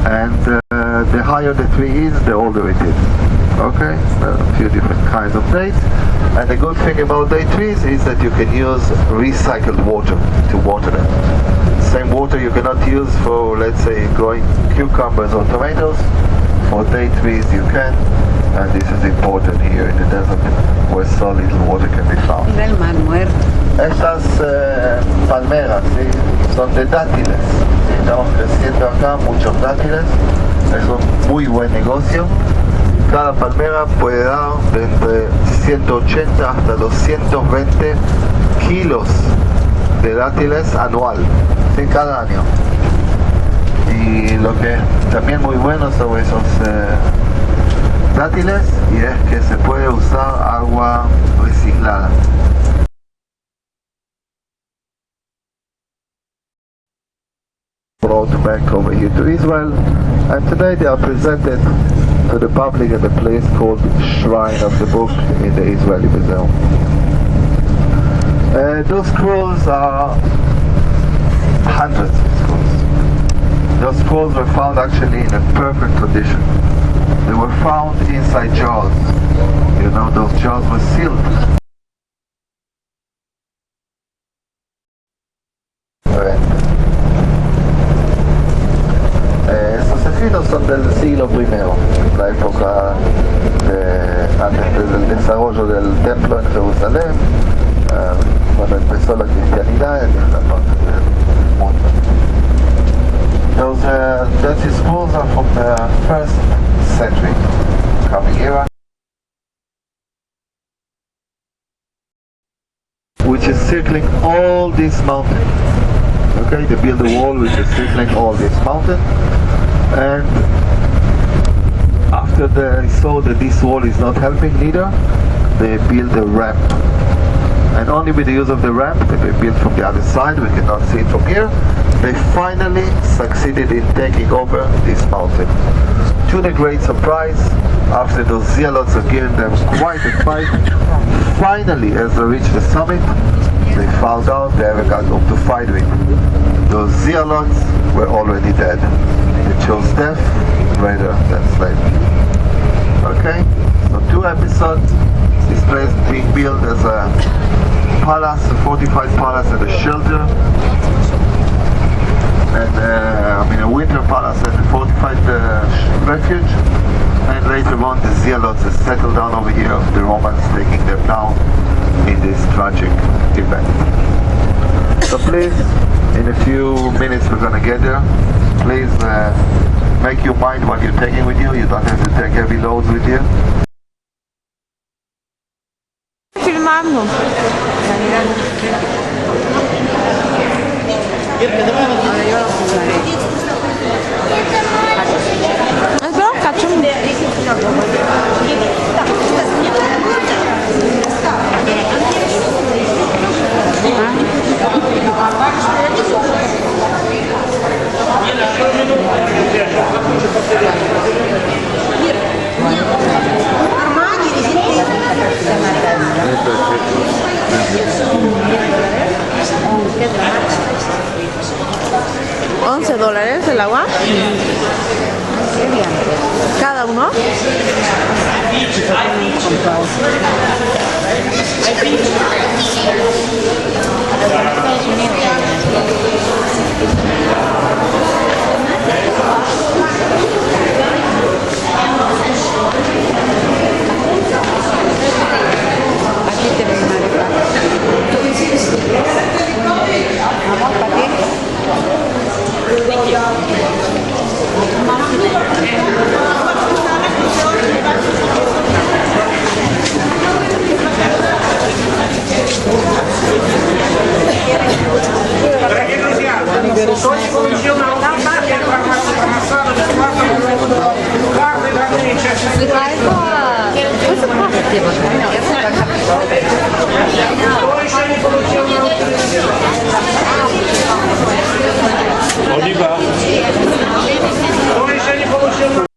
and the higher the tree is, the older it is. Okay, a few different kinds of dates. And the good thing about date trees is that you can use recycled water to water them. Same water you cannot use for, let's say, growing cucumbers or tomatoes. For date trees you can, and this is important here in the desert where so little water can be found. Estas palmeras, ¿sí? Son de dátiles. Estamos creciendo acá muchos dátiles. Es un muy buen negocio. Cada palmera puede dar de entre 180 hasta 220 kilos de dátiles anual, ¿sí? Cada año. Y lo que es también muy bueno sobre esos dátiles y es que se puede usar agua reciclada. Brought back over here to Israel, and today they are presented to the public at a place called Shrine of the Book in the Israeli Museum. Those scrolls are hundreds of scrolls. Those scrolls were found actually in a perfect condition. They were found inside jars. You know, those jars were sealed. Estos escritos son del siglo I, la época antes del desarrollo del templo en Jerusalén, cuando empezó la cristianidad en esta parte del mundo. Those Dead Sea Scrolls are from the 1st century, coming era, which is circling all this mountain. Okay, they build a wall which is circling all this mountain, and after they saw that this wall is not helping neither, they build a ramp. And only with the use of the ramp that they built from the other side, we cannot see it from here, they finally succeeded in taking over this mountain. To the great surprise, after those zealots have given them quite a fight, finally as they reached the summit, they found out they haven't got whom to fight with. Those zealots were already dead. They chose death rather than slavery. Okay? So 2 episodes. This place is being built as a palace, a fortified palace and a shelter. And a winter palace and a fortified refuge. And later on the zealots have settled down over here, the Romans taking them down in this tragic event. So please, in a few minutes we're going to get there. Please make your mind what you're taking with you. You don't have to take heavy loads with you. Filmando. Eso, cachum. $11 el agua. Cada uno. Aquí tenemos amor para ti. Oliwa. To jeszcze nie получил.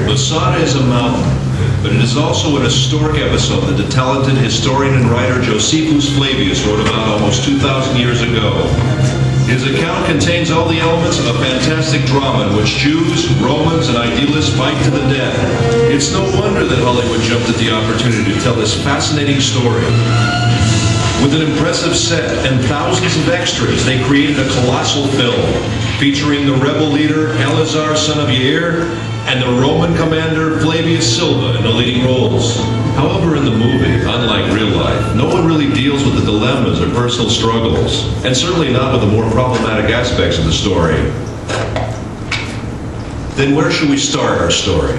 Masada is a mountain, but it is also an historic episode that the talented historian and writer Josephus Flavius wrote about almost 2,000 years ago. His account contains all the elements of a fantastic drama in which Jews, Romans, and idealists fight to the death. It's no wonder that Hollywood jumped at the opportunity to tell this fascinating story. With an impressive set and thousands of extras, they created a colossal film featuring the rebel leader Eleazar, son of Yair, and the Roman commander Flavius Silva in the leading roles. However, in the movie, unlike real life, no one really deals with the dilemmas or personal struggles, and certainly not with the more problematic aspects of the story. Then where should we start our story?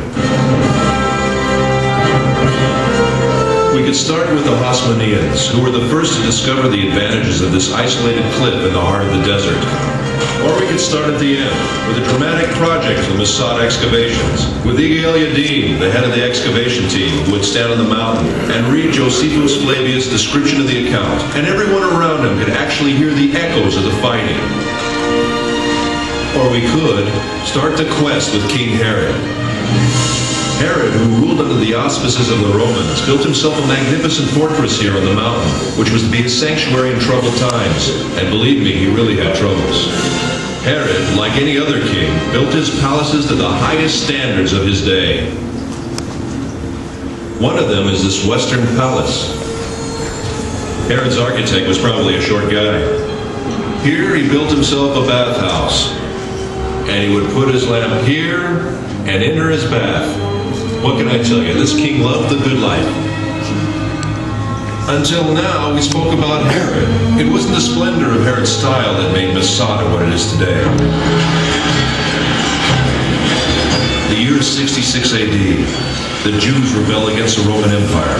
We could start with the Hasmoneans, who were the first to discover the advantages of this isolated cliff in the heart of the desert. Or we could start at the end, with a dramatic project of the Masada excavations, with Igel Yadim, the head of the excavation team, who would stand on the mountain and read Josephus Flavius' description of the account, and everyone around him could actually hear the echoes of the fighting. Or we could start the quest with King Herod. Herod, who ruled under the auspices of the Romans, built himself a magnificent fortress here on the mountain, which was to be his sanctuary in troubled times. And believe me, he really had troubles. Herod, like any other king, built his palaces to the highest standards of his day. One of them is this Western Palace. Herod's architect was probably a short guy. Here he built himself a bathhouse, and he would put his lamp here and enter his bath. What can I tell you? This king loved the good life. Until now, we spoke about Herod. It wasn't the splendor of Herod's style that made Masada what it is today. The year is 66 AD. The Jews rebel against the Roman Empire.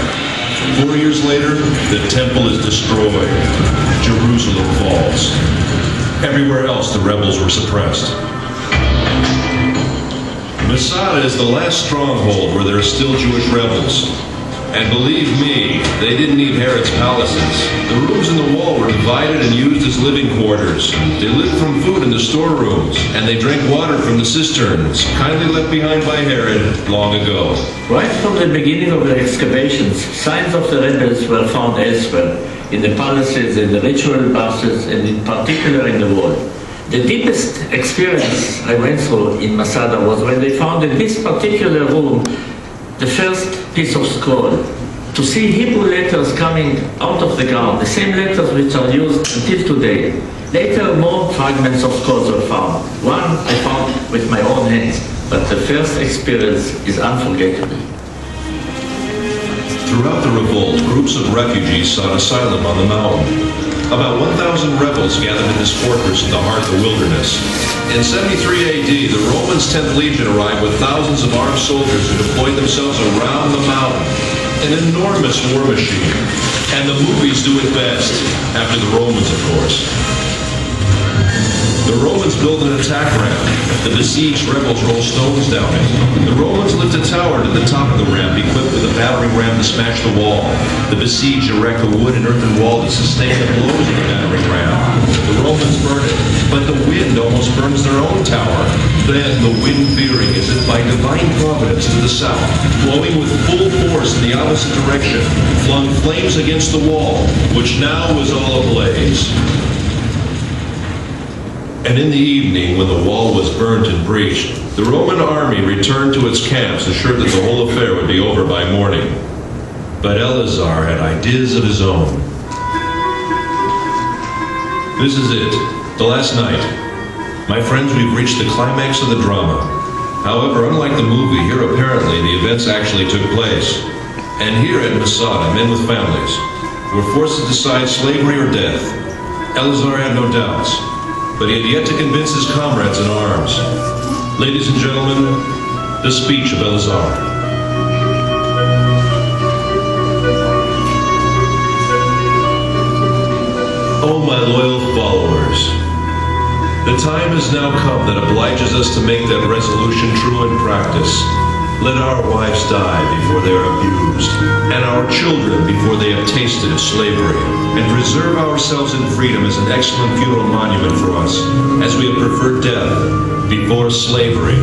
4 years later, the temple is destroyed. Jerusalem falls. Everywhere else, the rebels were suppressed. Masada is the last stronghold where there are still Jewish rebels. And believe me, they didn't need Herod's palaces. The rooms in the wall were divided and used as living quarters. They lived from food in the storerooms, and they drank water from the cisterns, kindly left behind by Herod long ago. Right from the beginning of the excavations, signs of the rebels were found elsewhere, in the palaces, in the ritual baths, and in particular in the wall. The deepest experience I went through in Masada was when they found in this particular room the first piece of scroll. To see Hebrew letters coming out of the ground, the same letters which are used until today. Later, more fragments of scrolls were found. One I found with my own hands, but the first experience is unforgettable. Throughout the revolt, groups of refugees sought asylum on the mountain. About 1,000 rebels gathered in this fortress in the heart of the wilderness. In 73 AD, the Romans' 10th Legion arrived with thousands of armed soldiers who deployed themselves around the mountain. An enormous war machine. And the movies do it best, after the Romans, of course. The Romans build an attack ramp. The besieged rebels roll stones down it. The Romans lift a tower to the top of the ramp, equipped with a battering ram to smash the wall. The besieged erect a wood and earthen wall to sustain the blows of the battering ram. The Romans burn it, but the wind almost burns their own tower. Then the wind veering as if by divine providence to the south, blowing with full force in the opposite direction, flung flames against the wall, which now was all ablaze. And in the evening, when the wall was burnt and breached, the Roman army returned to its camps, assured that the whole affair would be over by morning. But Eleazar had ideas of his own. This is it, the last night. My friends, we've reached the climax of the drama. However, unlike the movie, here apparently the events actually took place. And here at Masada, men with families were forced to decide slavery or death. Eleazar had no doubts, but he had yet to convince his comrades in arms. Ladies and gentlemen, the speech of Eleazar. Oh, my loyal followers, the time has now come that obliges us to make that resolution true in practice. Let our wives die before they are abused, and our children before they have tasted of slavery, and preserve ourselves in freedom as an excellent funeral monument for us, as we have preferred death before slavery.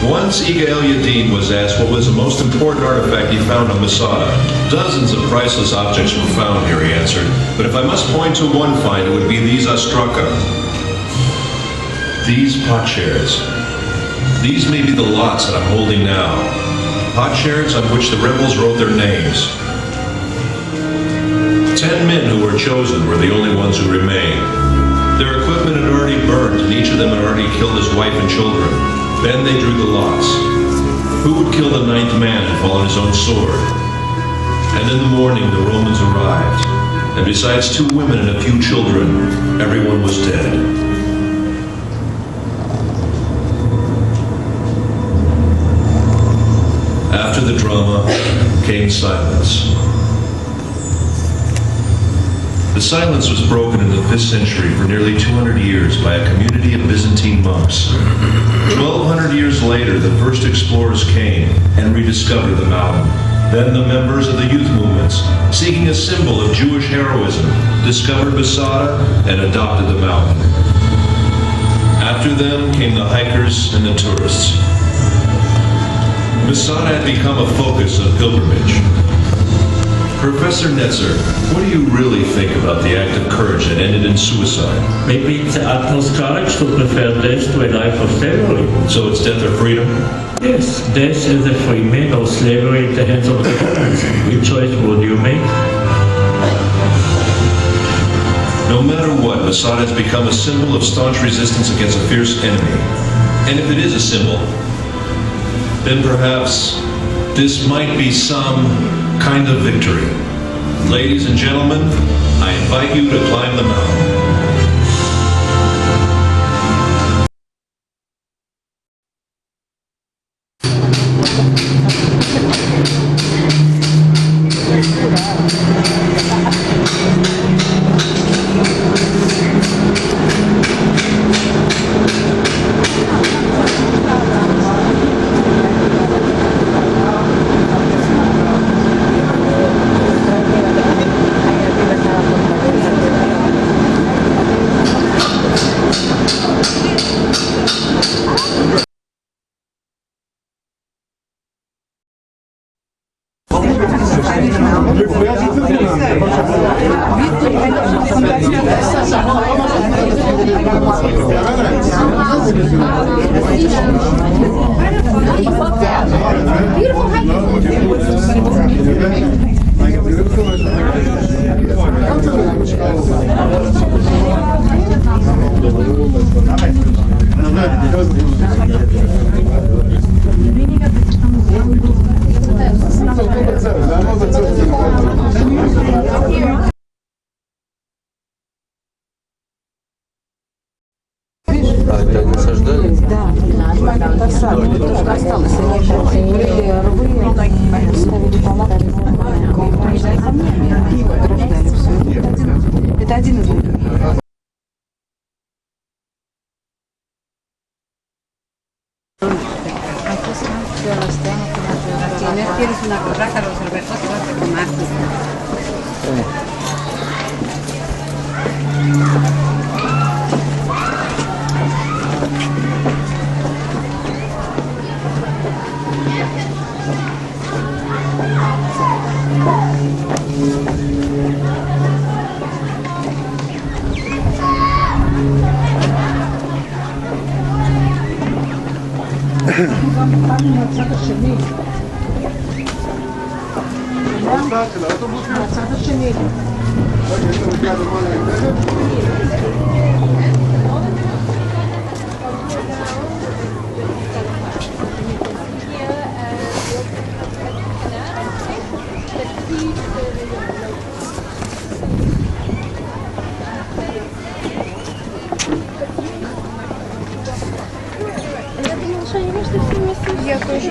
Once Iga El-Yadin was asked what was the most important artifact he found on Masada. Dozens of priceless objects were found here, he answered, but if I must point to one find, it would be these ostraka. These potsherds. These may be the lots that I'm holding now. Potsherds on which the rebels wrote their names. 10 men who were chosen were the only ones who remained. Their equipment had already burned, and each of them had already killed his wife and children. Then they drew the lots. Who would kill the 9th man and fall on his own sword? And in the morning the Romans arrived, and besides 2 women and a few children, everyone was dead. After the drama came silence. The silence was broken in the 5th century for nearly 200 years by a community of Byzantine monks. 1,200 years later, the first explorers came and rediscovered the mountain. Then the members of the youth movements, seeking a symbol of Jewish heroism, discovered Masada and adopted the mountain. After them came the hikers and the tourists. Masada had become a focus of pilgrimage. Professor Netzer, what do you really think about the act of courage that ended in suicide? Maybe it's the utmost courage to prefer death to a life of slavery. So it's death or freedom? Yes, death as a free man or slavery in the hands of the government. Which choice would you make? No matter what, Masada has become a symbol of staunch resistance against a fierce enemy. And if it is a symbol, then perhaps this might be some kind of victory. Ladies and gentlemen, I invite you to climb the mountain. Это один из них. Tienes una corraja, los Albertos y vas a tomar. Я тоже.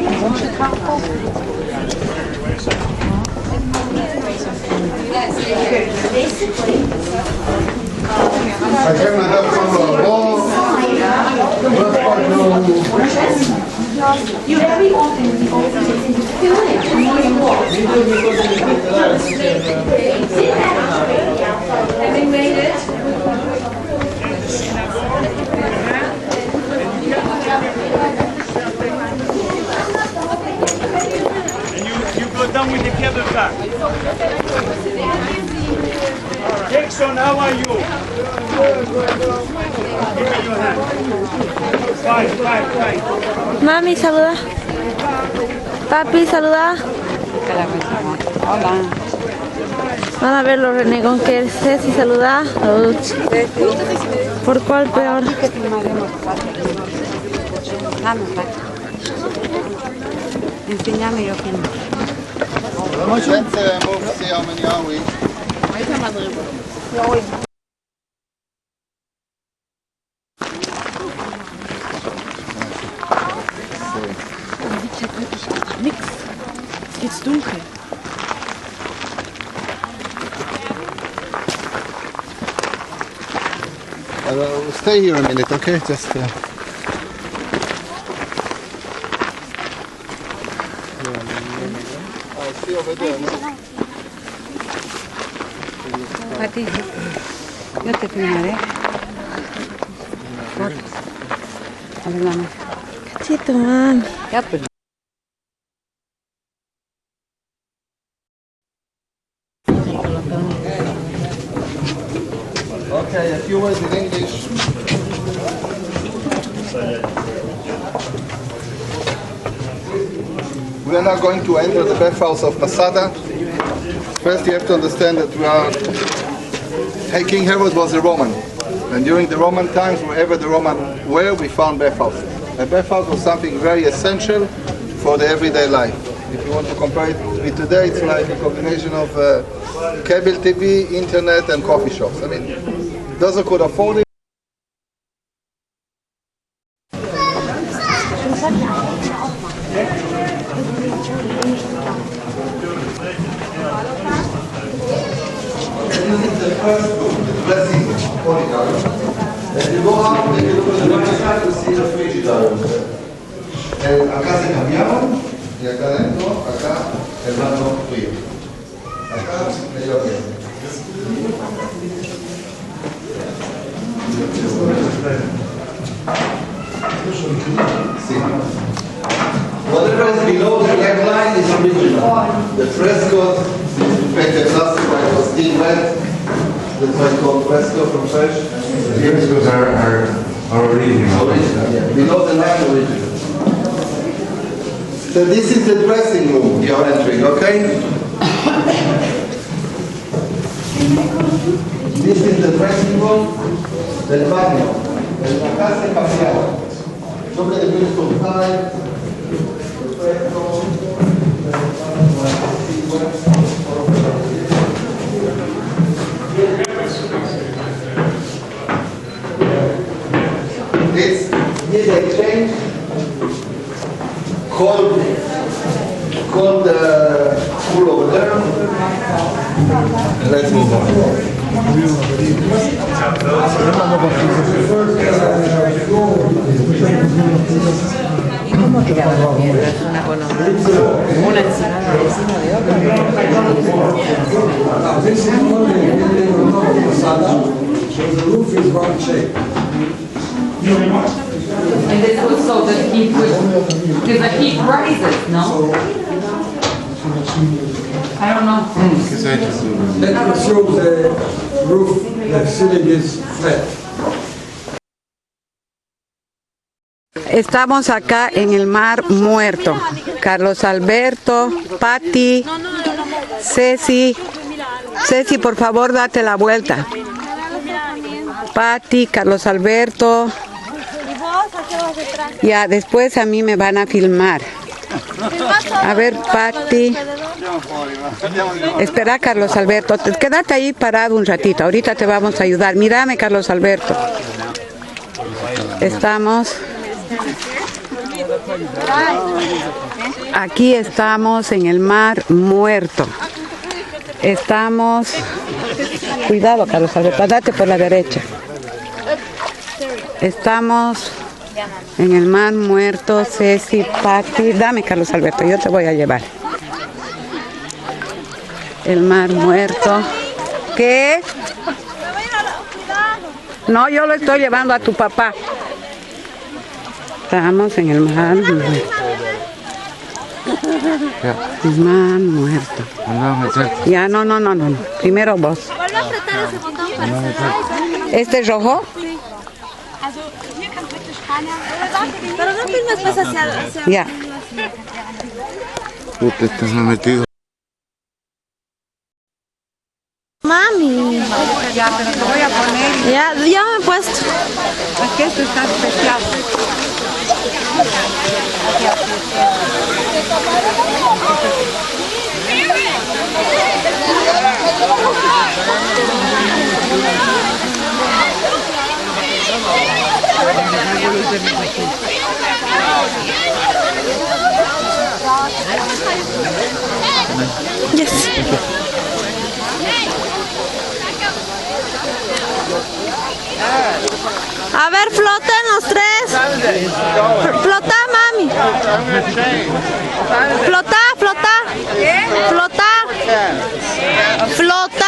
Хотя надо было You go down with the cable car. Jackson, how are you? Give me your hand. Fine. Mami, saluda. Papi, saluda. Hola. Van a ver los renegón que es Ceci, saluda. ¿Por cuál peor? Que filmaremos. Dame, enséñame, yo filmo. Jetzt dunkel. Stay here a minute, okay? Just. I'll see over there. Pati, yo te filmaré. A ver, mamá. Cachito, mami. Ya, pues. Okay, a few words in English. We are now going to enter the bathhouse of Masada. First you have to understand that King Herod was a Roman. And during the Roman times, wherever the Roman were, we found bathhouses. A bathhouse was something very essential for the everyday life. If you want to compare it with today, it's like a combination of cable TV, internet, and coffee shops. I mean, those who could afford it. If you go out, then you look at the right side to see the frigidaire. Acá se cambiaban y acá adentro, acá el baño frío. Acá medio ambiente. Sí. Whatever is below the black line is original. The frescoes, painted plastic, when it was still wet. That's why it's called fresco from French. The frescoes are original. Original, yeah. Below the line, original. So this is the dressing room you are entering, okay? This is the dressing room del baño. La casa cambiada. Look at the beautiful tile. It's here they change called pool over there. Let's move on. ¿Cómo tiraba la piedra? Es una columna. Una encima de otra. So the roof is round shape. And this was so that he could, because the heat rises, no? I don't know. Let's assume the roof, the ceiling is flat. Estamos acá en el Mar Muerto. Carlos Alberto, Patti, Ceci. Ceci, por favor, date la vuelta. Patti, Carlos Alberto. Ya, después a mí me van a filmar. A ver, Patti. Espera, Carlos Alberto. Quédate ahí parado un ratito. Ahorita te vamos a ayudar. Mírame, Carlos Alberto. Estamos... Aquí estamos en el Mar Muerto. Estamos... Cuidado, Carlos Alberto, date por la derecha. Estamos En el mar muerto, Ceci, Patti. Dame, Carlos Alberto, yo te voy a llevar. El mar muerto. ¿Qué? No, yo lo estoy llevando a tu papá. Estamos en el mar muerto. El mar muerto. Ya, no. Primero vos. Vuelve a apretar ese botón para ¿Este es rojo? Pero no filmes pues hacia Ya. Puta, estás metido. Mami. Ya, pero te voy a poner. Ya me he puesto. Es que esto está especial. Yes. A ver, floten los tres. Flota, mami. Flota. Flota.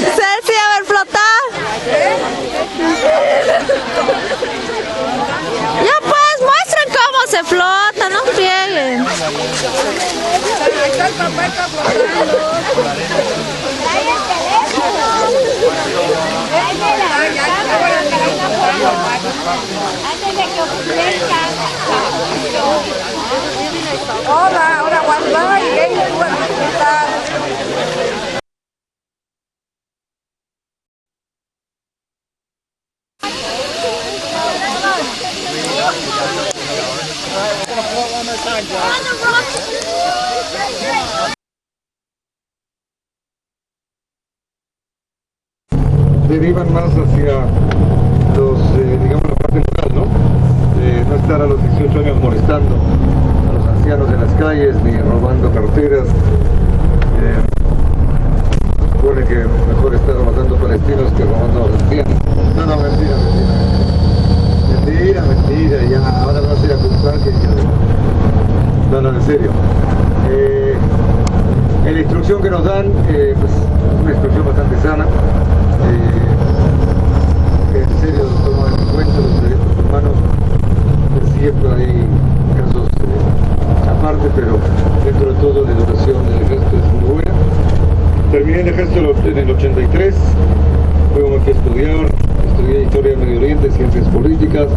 Ceci, a ver, flota. Ya pues, muestren cómo se flota, no frieguen. Hola, ahora guarda y ven y puedes disfrutar. Derivan más hacia los, digamos, la parte moral, ¿no? No estar a los 18 años molestando a los ancianos en las calles ni robando carteras. Supone que mejor estar matando palestinos que robando a los ancianos. No, mentira, ya, ahora vas a ir a comprar que ya... No, en serio. En la instrucción que nos dan, pues una instrucción bastante sana. Que en serio toman en cuenta los derechos humanos. Siempre hay casos aparte, pero dentro de todo la educación del ejército es muy buena. Terminé el ejército en el 83, luego me fui a estudiar, estudié Historia del Medio Oriente, Ciencias Políticas.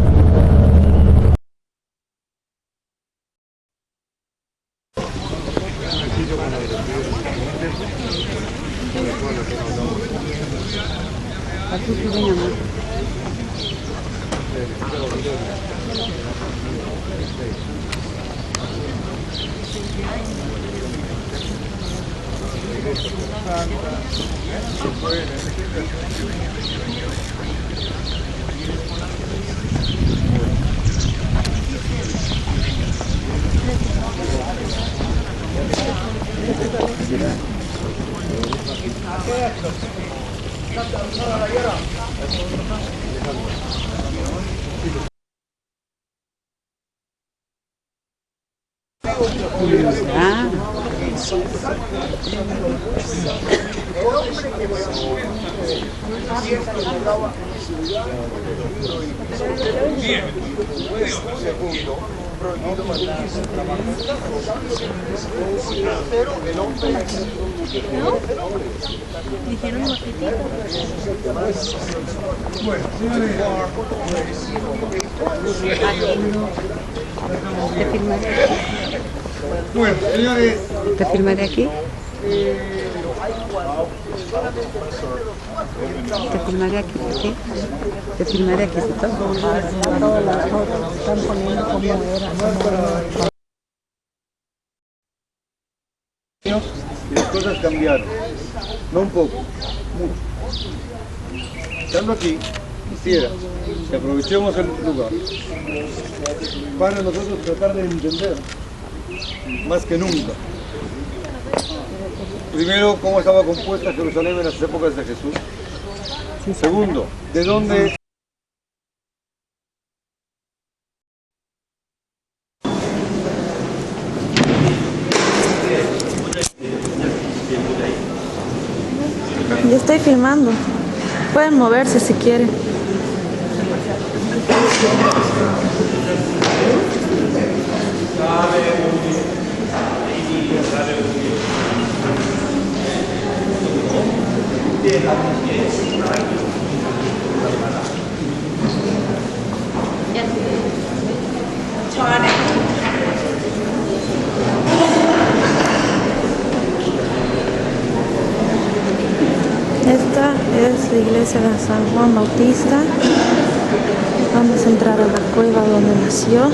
Bueno, señores. ¿Te filmaré aquí? Te filmaré aquí, ¿sí? Te filmaré aquí, ¿sí? Todas las fotos están poniendo como era. Y las cosas cambiaron, no un poco, mucho. estando aquí, quisiera que aprovechemos el lugar para nosotros tratar de entender más que nunca. Primero, cómo estaba compuesta Jerusalén en las épocas de Jesús. Segundo, de dónde Yo estoy filmando. Pueden moverse si quieren. Esta es la iglesia de San Juan Bautista. Vamos a entrar a la cueva donde nació.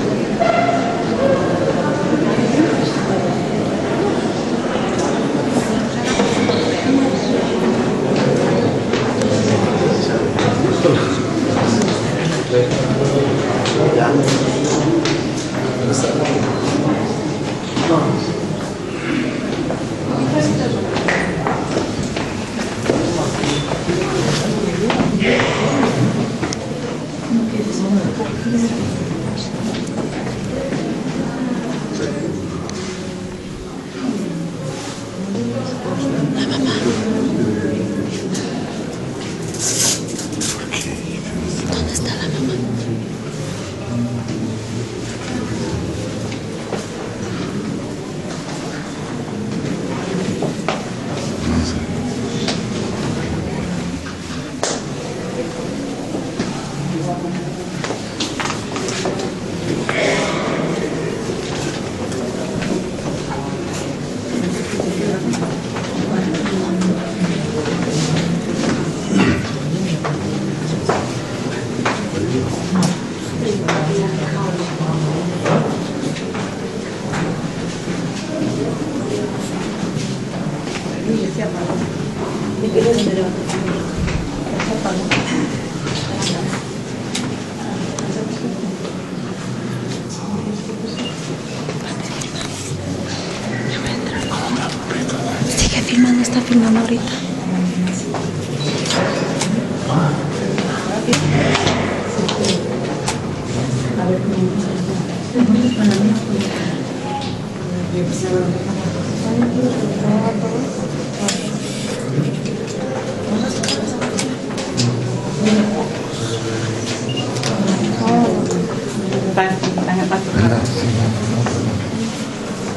Sigue filmando, está filmando ahorita.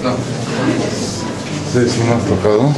No. Sí, sí me has tocado.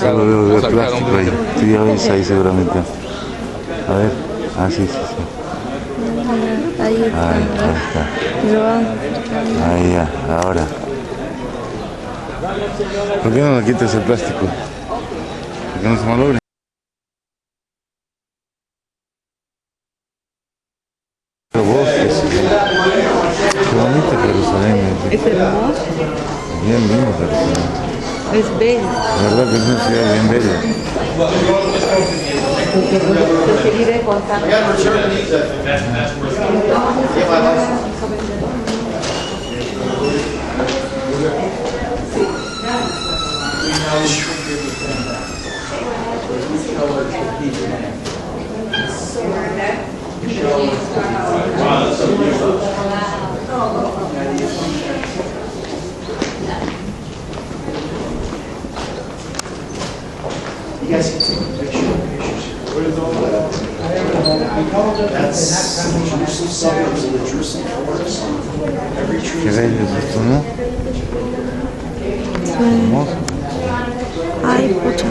Ya lo veo de plástico ahí. Tú ya ves ahí seguramente. A ver. Ah, sí, sí, sí. Ahí está. Ahí está. Ahí ya, ahora. ¿Por qué no le quitas el plástico? ¿Por qué no se malogre? Qué bonita Jerusalén. Es hermoso, Bien lindo Jerusalén. es bello. La verdad que es una ciudad bien bella. Te seguiré contando. You guys can take a picture of pictures. That's the Jerusalem suburbs of the Jerusalem forest. Every tree Qué is bello es esto, ¿no? Hermoso. Ay, pucha.